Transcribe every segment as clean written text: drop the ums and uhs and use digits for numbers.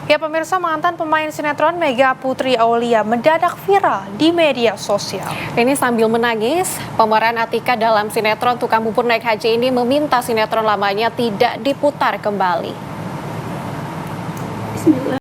Ya pemirsa, mantan pemain sinetron Mega Putri Aulia mendadak viral di media sosial. Ini sambil menangis, pemeran Atika dalam sinetron Tukang Bubur Naik Haji ini meminta sinetron lamanya tidak diputar kembali. Bismillah.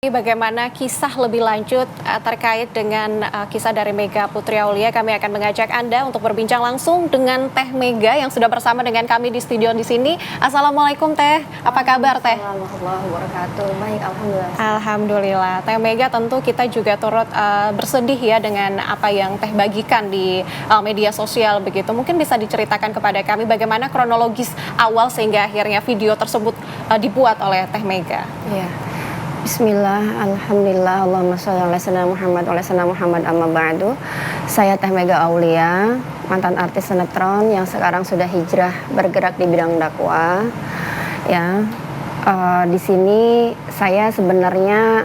Bagaimana kisah lebih lanjut terkait dengan kisah dari Mega Putri Aulia, kami akan mengajak Anda untuk berbincang langsung dengan Teh Mega yang sudah bersama dengan kami di studio di sini. Assalamualaikum Teh, apa kabar Teh? Warahmatullahi wabarakatuh. Baik, alhamdulillah. Alhamdulillah. Teh Mega, tentu kita juga turut bersedih ya dengan apa yang Teh bagikan di media sosial begitu. Mungkin bisa diceritakan kepada kami bagaimana kronologis awal sehingga akhirnya video tersebut dibuat oleh Teh Mega. Ya. Bismillah, alhamdulillah, Allahumma sholli ala sayyidina Muhammad wa ala sayyidina Muhammad amma ba'du. Saya Teh Mega Aulia, mantan artis sinetron yang sekarang sudah hijrah bergerak di bidang dakwah. Ya, di sini saya sebenarnya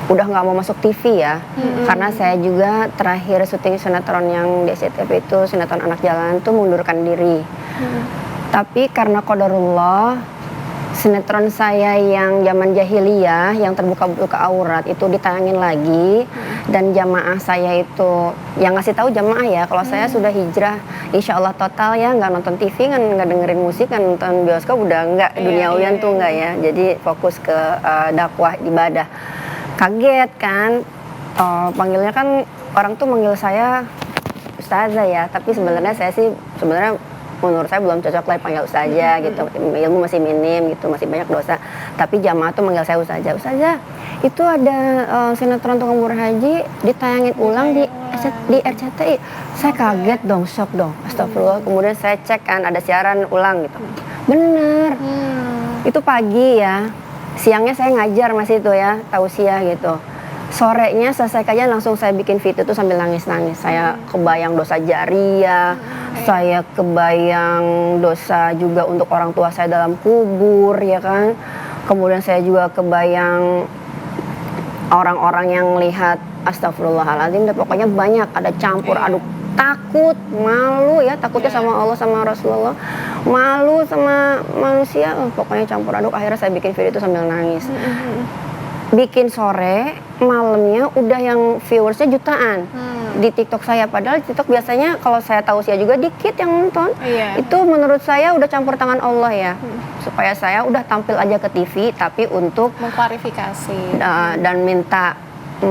udah nggak mau masuk TV ya, karena saya juga terakhir syuting sinetron yang di SCTV itu sinetron Anak Jalanan tuh mundurkan diri. Tapi karena qadarullah, sinetron saya yang zaman jahiliyah yang terbuka-buka aurat itu ditayangin lagi, dan jamaah saya itu yang ngasih tahu jamaah ya kalau saya sudah hijrah insya Allah total ya, nggak nonton TV, nggak dengerin musik, nggak nonton bioskop, udah nggak duniawian tuh nggak ya, jadi fokus ke dakwah ibadah. Kaget kan, panggilnya kan orang tuh manggil saya ustazah ya, tapi sebenarnya saya sih menurut saya belum cocok lah panggil ustazah gitu, ilmu masih minim gitu, masih banyak dosa. Tapi jamaah tuh manggil saya ustazah. Ustazah, itu ada sinetron Tukang Bubur Haji ditayangin ulang di RCTI. Saya kaget dong, shock dong, astagfirullah. Kemudian saya cek kan ada siaran ulang gitu, bener. Itu pagi ya, siangnya saya ngajar masih itu ya, tausiah gitu. Sorenya selesai kajian langsung saya bikin video itu sambil nangis-nangis. Saya kebayang dosa jariah, saya kebayang dosa juga untuk orang tua saya dalam kubur ya kan. Kemudian saya juga kebayang orang-orang yang lihat, astagfirullahaladzim, dan pokoknya banyak, ada campur aduk takut, malu ya, takutnya sama Allah sama Rasulullah. malu sama manusia, pokoknya campur aduk. Akhirnya saya bikin video itu sambil nangis. Bikin sore, malamnya udah yang viewersnya jutaan di TikTok saya. Padahal TikTok biasanya kalau saya tahu sih juga dikit yang nonton. Iya. Itu menurut saya udah campur tangan Allah ya. Supaya saya udah tampil aja ke TV, tapi untuk Mengklarifikasi. dan minta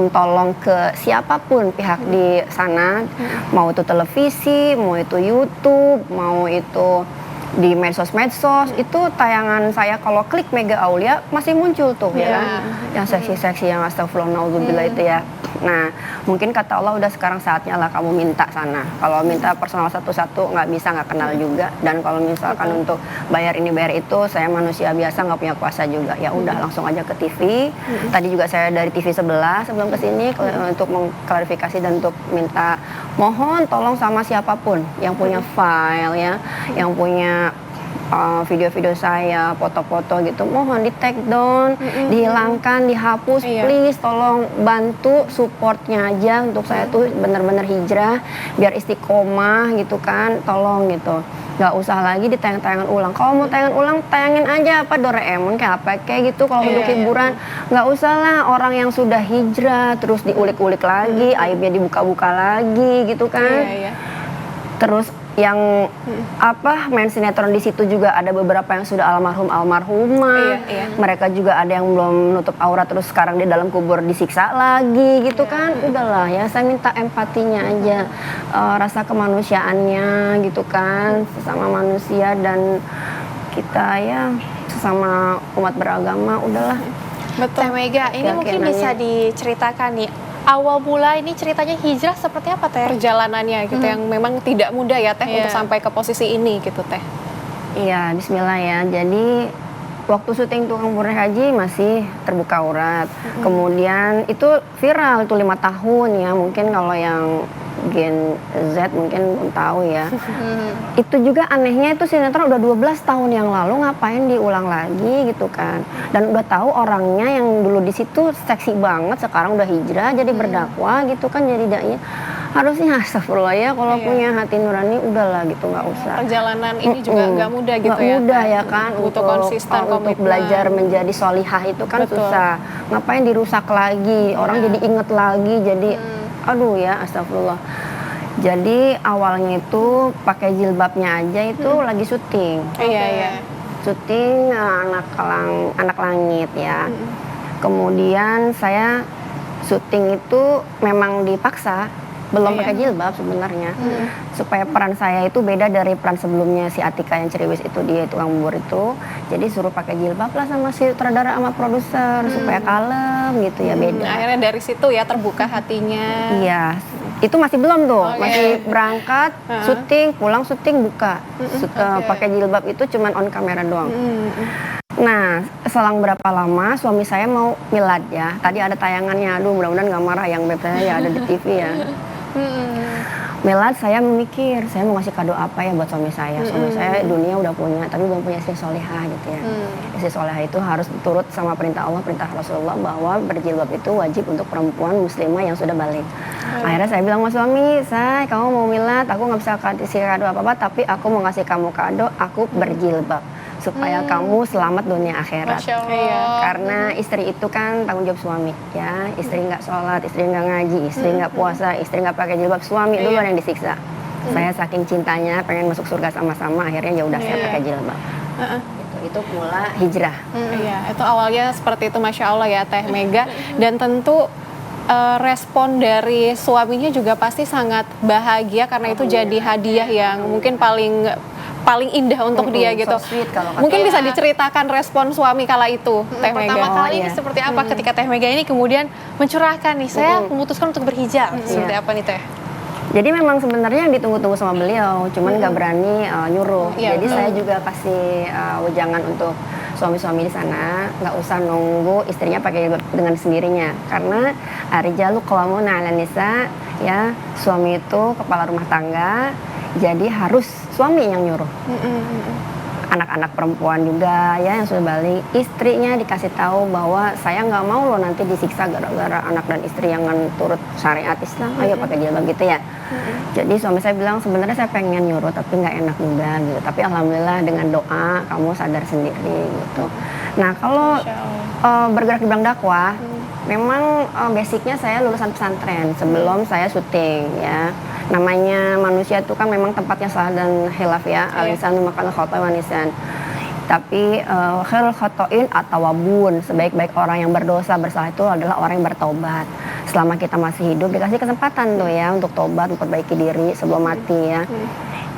tolong ke siapapun pihak di sana, mau itu televisi, mau itu YouTube, mau itu di medsos-medsos, itu tayangan saya kalau klik Mega Aulia masih muncul tuh ya kan, yang seksi-seksi yang astagfirullah naudzubillah itu ya. Nah, mungkin kata Allah udah sekarang saatnya lah kamu minta sana. Kalau minta personal satu-satu nggak bisa, nggak kenal juga. Dan kalau misalkan untuk bayar ini bayar itu, saya manusia biasa nggak punya kuasa juga. Ya udah langsung aja ke TV. Tadi juga saya dari TV sebelah sebelum kesini untuk mengklarifikasi dan untuk minta mohon tolong sama siapapun yang punya file ya, yang punya video-video saya, foto-foto gitu, mohon di take down, dihilangkan, dihapus, please tolong bantu supportnya aja untuk saya tuh benar-benar hijrah biar istiqomah gitu kan, tolong gitu. Nggak usah lagi ditayang-tayangan ulang. Kalau mau tayangan ulang, tayangin aja apa Doraemon kayak apa kayak gitu. Kalau untuk hiburan, nggak usah lah orang yang sudah hijrah terus diulik-ulik lagi, aibnya dibuka-buka lagi gitu kan. Terus yang main sinetron di situ juga ada beberapa yang sudah almarhumah. Mereka juga ada yang belum nutup aurat terus sekarang di dalam kubur disiksa lagi gitu kan. Udahlah ya, saya minta empatinya aja, rasa kemanusiaannya gitu kan, sesama manusia dan kita ya sesama umat beragama, udahlah. Teh Mega, ini mungkin bisa diceritakan nih, awal mula ini ceritanya hijrah seperti apa Teh? Perjalanannya gitu yang memang tidak mudah ya Teh untuk sampai ke posisi ini gitu Teh. Iya, bismillah ya. Jadi waktu syuting Tukang Purna Haji masih terbuka aurat. Kemudian itu viral itu 5 tahun ya. Mungkin kalau yang Gen Z mungkin belum tahu ya. Itu juga anehnya itu sinetron udah 12 tahun yang lalu ngapain diulang lagi gitu kan. Dan udah tahu orangnya yang dulu di situ seksi banget, sekarang udah hijrah jadi berdakwah gitu kan, jadi dai. Harusnya astagfirullah ya, kalau punya hati nurani udahlah gitu, nggak usah. Perjalanan ini juga nggak mudah gitu nggak ya. mudah ya kan, butuh konsisten, untuk belajar menjadi solihah itu kan susah. Ngapain dirusak lagi, orang jadi inget lagi, jadi aduh ya astagfirullah. Jadi awalnya itu pakai jilbabnya aja itu lagi syuting. Syuting anak langit ya. Kemudian saya syuting itu memang dipaksa, belum pakai jilbab sebenarnya, supaya peran saya itu beda dari peran sebelumnya si Atika yang ceriwis itu, dia tukang bubur itu. Jadi suruh pakai jilbab lah sama si sutradara sama produser supaya kalem gitu ya, beda. Akhirnya dari situ ya terbuka hatinya. Iya, itu masih belum tuh, masih berangkat syuting, pulang syuting buka, pakai jilbab itu cuman on kamera doang. Nah, selang berapa lama suami saya mau milad ya. Tadi ada tayangannya, aduh mudah-mudahan nggak marah yang web saya ya, ada di TV ya. Milad saya memikir, saya mau ngasih kado apa ya buat suami saya. Suami saya dunia udah punya, tapi belum punya istri solehah gitu ya. Istri solehah itu harus turut sama perintah Allah, perintah Rasulullah bahwa berjilbab itu wajib untuk perempuan muslimah yang sudah balik. Akhirnya saya bilang sama suami, "Say, kamu mau milad, aku nggak bisa kasih kado apa-apa, tapi aku mau ngasih kamu kado, aku berjilbab. Supaya kamu selamat dunia akhirat." Masya Allah. Karena istri itu kan tanggung jawab suami ya. Istri nggak sholat, istri nggak ngaji, istri nggak puasa, istri nggak pakai jilbab, suami duluan yang disiksa. Saya saking cintanya pengen masuk surga sama-sama, akhirnya ya udah saya pakai jilbab. Itu mula hijrah. Iya, itu awalnya seperti itu, Masya Allah ya Teh Mega. Dan tentu respon dari suaminya juga pasti sangat bahagia karena itu jadi hadiah yang mungkin paling indah untuk dia gitu. So sweet kalau kata Mungkin saya. bisa diceritakan respon suami kala itu, Teh Mega. Pertama kali ini seperti apa ketika Teh Mega ini kemudian mencurahkan nih, saya memutuskan untuk berhijab. Seperti apa nih Teh? Jadi memang sebenarnya yang ditunggu-tunggu sama beliau, cuman nggak berani nyuruh. Iya, Jadi saya juga kasih wejangan untuk suami-suami di sana, nggak usah nunggu istrinya pakai jilbab dengan sendirinya. Karena arijalu qawwamuna 'alan nisa, ya suami itu kepala rumah tangga, jadi harus suami yang nyuruh. anak-anak perempuan juga ya yang sudah balik, istrinya dikasih tahu bahwa saya nggak mau loh nanti disiksa gara-gara anak dan istri yang turut syariat Islam, ayo pakai jilbab gitu ya. Jadi suami saya bilang sebenarnya saya pengen nyuruh tapi nggak enak juga gitu, tapi alhamdulillah dengan doa kamu sadar sendiri gitu. Nah kalau bergerak di bidang dakwah, memang basicnya saya lulusan pesantren sebelum saya syuting ya. Namanya manusia itu kan memang tempatnya salah dan khilaf ya, al-insanu makan khotoy wa nisan. Tapi khairul khotoin atawabun, sebaik-baik orang yang berdosa bersalah itu adalah orang yang bertobat. Selama kita masih hidup dikasih kesempatan tuh ya untuk tobat, memperbaiki diri sebelum mati ya.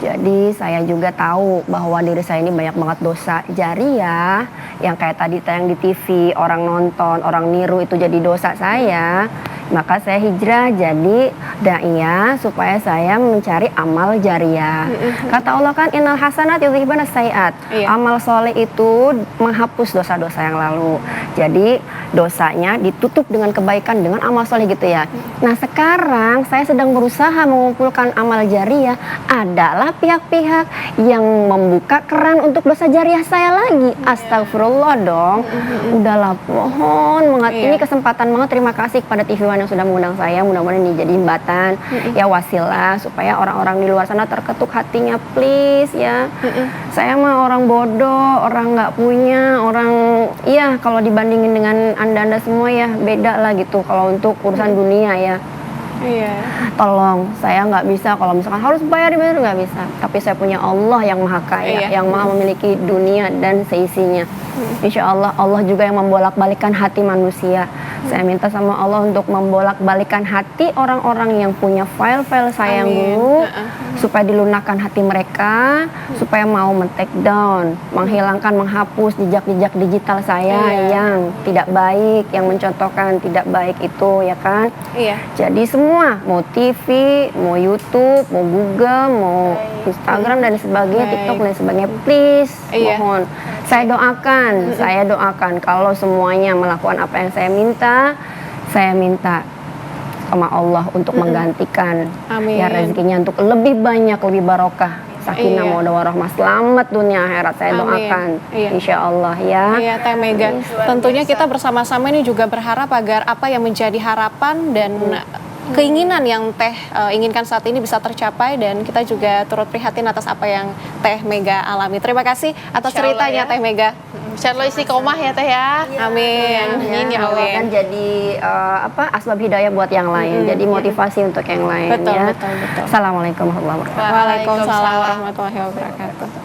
Jadi saya juga tahu bahwa diri saya ini banyak banget dosa jariah yang kayak tadi tayang di TV, orang nonton, orang niru itu jadi dosa saya. Maka saya hijrah jadi da'iyah supaya saya mencari amal jariah. Kata Allah kan innal hasanat yudhibun as-sayiat. Amal soleh itu menghapus dosa-dosa yang lalu. Jadi dosanya ditutup dengan kebaikan dengan amal soleh gitu ya. Nah sekarang saya sedang berusaha mengumpulkan amal jariah. Adalah pihak-pihak yang membuka keran untuk dosa jariah saya lagi. Astagfirullah dong. Udahlah pohon banget. Ini kesempatan banget. Terima kasih kepada TV One yang sudah mengundang saya. Mudah-mudahan ini jadi jembatan ya, wasilah supaya orang-orang di luar sana terketuk hatinya, please ya. Saya mah orang bodoh, orang nggak punya, orang iya kalau dibandingin dengan anda semua ya beda lah gitu kalau untuk urusan dunia ya. Tolong, saya nggak bisa kalau misalkan harus bayar nggak bisa. Tapi saya punya Allah yang maha kaya, yang maha memiliki dunia dan seisinya. Insya Allah, Allah juga yang membolak-balikan hati manusia. Saya minta sama Allah untuk membolak-balikan hati orang-orang yang punya file-file saya yang dulu, supaya dilunakkan hati mereka, supaya mau men-take down, menghilangkan, menghapus jejak-jejak digital saya yang tidak baik, yang mencontohkan tidak baik itu ya kan. Jadi semua, mau TV, mau YouTube, mau Google, mau Instagram dan sebagainya, TikTok dan sebagainya, please mohon. Saya doakan kalau semuanya melakukan apa yang saya minta sama Allah untuk menggantikan ya rezekinya untuk lebih banyak, lebih barokah, sakinah mawaddah warahmah, selamat dunia akhirat saya doakan. Insya Allah ya. Iya Teh Mega. Tentunya kita bersama-sama ini juga berharap agar apa yang menjadi harapan dan keinginan yang Teh inginkan saat ini bisa tercapai, dan kita juga turut prihatin atas apa yang Teh Mega alami. Terima kasih atas ceritanya Teh Mega. Insyaallah istiqomah ya Teh ya. Amin. Amin ya Allah kan jadi asbab hidayah buat yang lain. Jadi motivasi untuk yang lain Betul, ya. betul. Assalamualaikum warahmatullahi wabarakatuh. Waalaikumsalam warahmatullahi wabarakatuh.